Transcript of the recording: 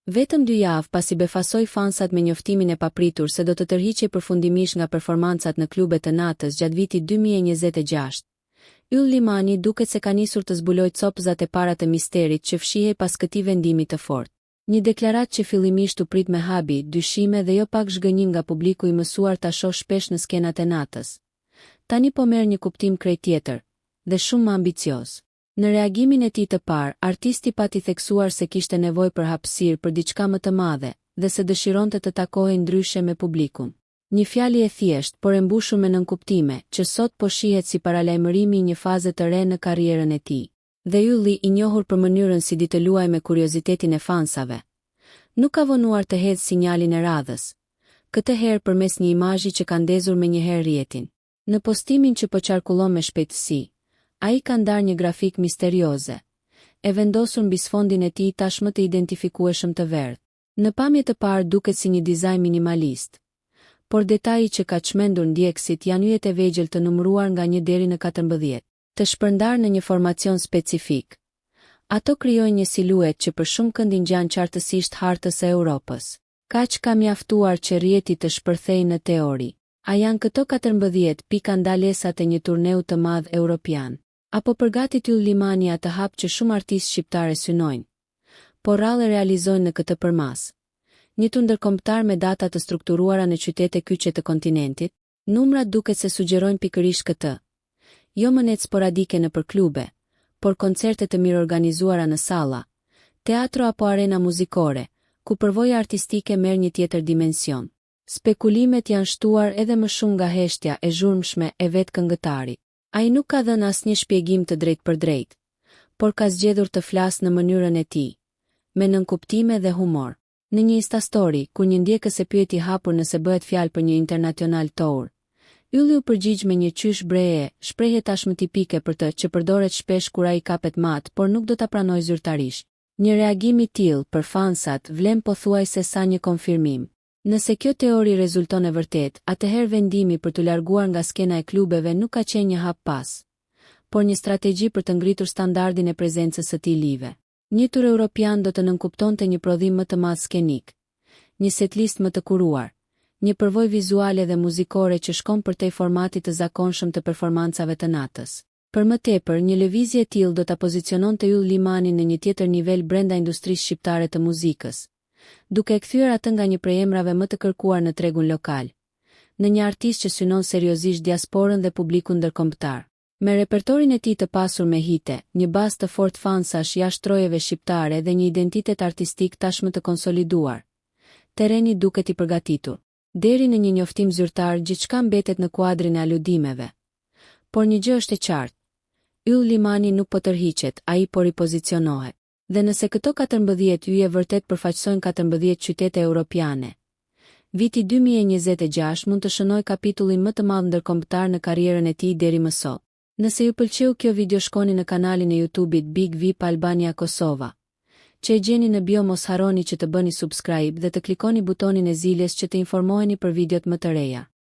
Vetëm 2 javë pasi befasoi fansat me njoftimin e papritur se do të tërhiqej përfundimisht nga performancat në klubet të natës gjatë vitit 2026, Yll Limani duket se ka nisur të zbulojë copëzat e para të misterit që fshihej pas këtij vendimi të fortë. Një deklaratë që fillimisht u prit me habi, dyshime dhe jo pak zhgënjim nga publiku i mësuar ta shoh shpesh në skenat e natës, tani po merr një kuptim krejt tjetër dhe shumë më ambicioz. Në reagimin e tij të parë, artisti pati theksuar se kishte nevojë për hapësirë për diçka më të madhe dhe se dëshironte të takohej ndryshe me publikun. Një fjalë e thjeshtë, por e mbushur me nënkuptime, që sot po shihet si paralajmërimi i një faze të re në karrierën e tij. Dhe Ylli, i njohur për mënyrën si di të luajë me kuriozitetin e fansave, nuk ka vonuar të hedhë sinjalin e radhës, këtë herë përmes një imazhi që ka ndezur menjëherë rrjetin. Në postimin që po qarkullon me shpejtësi, ai ka ndarë një grafik misterioze, e vendosur mbi sfondin e tij tashmë të identifikueshëm të verdhë. Në pamje të parë duket si një dizajn minimalist, por detaji që ka çmendur ndjekësit janë yjet e vegjël të numëruar nga 1 deri në 14, të shpërndarë në një formacion specifik. Ato krijojnë një siluet që për shumë kënd i ngjan qartësisht hartës së Europës. Kaq ka mjaftuar që rrjeti të shpërthejë në teori. A janë këto 14 pika ndalesat e një turneu të madh europian? Apo përgatit Yll Limani atë hap që shumë artistë shqiptarë synojnë, por rrallë realizojnë në këtë përmas? Një tur ndërkombëtar me data të strukturuara në qytete kyçe të kontinentit? Numrat duket se sugjerojnë pikërisht këtë. Jo mënet sporadike në për klube, por koncerte të mirë organizuara në salla, teatro apo arena muzikore, ku përvoja artistike merr një tjetër dimension. Spekulimet janë shtuar edhe më shumë nga heshtja e zhurmshme e vetë këngëtarit. Ai nuk ka dhënë asnjë shpjegim të drejtë për drejtë, por ka zgjedhur të flasë në mënyrën e tij, me nënkuptime dhe humor. Në një Instastory, kur një ndjekës e pyeti hapur nëse bëhet fjalë për një international tour, Ylli u përgjigj me një qysh breje, shprehje tashmë tipike për të që përdoret shpesh kur ai kapet mat, por nuk do ta pranoj zyrtarisht. Një reagim i tillë për fansat vlen pothuajse sa një konfirmim. Nëse kjo teori rezulton e vërtet, atëherë vendimi për të larguar nga skena e klubeve nuk ka qenë një hap pas, por një strategji për të ngritur standardin e prezencës së tij live. Një tur europian do të nënkuptonte një prodhim më të madh skenik, një setlist më të kuruar, një përvojë vizuale dhe muzikore që shkon përtej formatit të zakonshëm të performancave të natës. Për më tepër, një lëvizje e tillë do ta poziciononte Yll Limanin në një tjetër nivel brenda industrisë shqiptare të muzikës, duke e kthyer atë nga një prej emrave më të kërkuar në tregun lokal, në një artist që synon seriozisht diasporën dhe publikun ndërkombëtar. Me repertorin e tij të pasur me hite, një bazë të fortë fansash jashtë trojeve shqiptare dhe një identitet artistik tashmë të konsoliduar, terreni duket i përgatitur. Deri në një njoftim zyrtar gjithçka mbetet në kuadrin e aludimeve. Por një gjë është e qartë. Yll Limani nuk po tërhiqet, ai po ripozicionohet. Dhe nëse këto 14 yje vërtet përfaqësojnë 14 qytete europiane, viti 2026 mund të shënojë kapitullin më të madh ndërkombëtar në karrierën e tij deri më sot. Nëse ju pëlqeu kjo video, shkoni në kanalin e YouTube-it Big VIP Albania Kosova, që e gjeni në bio. Mos harroni që të bëni subscribe dhe të klikoni butonin e ziljes që të informoheni për videot më të reja.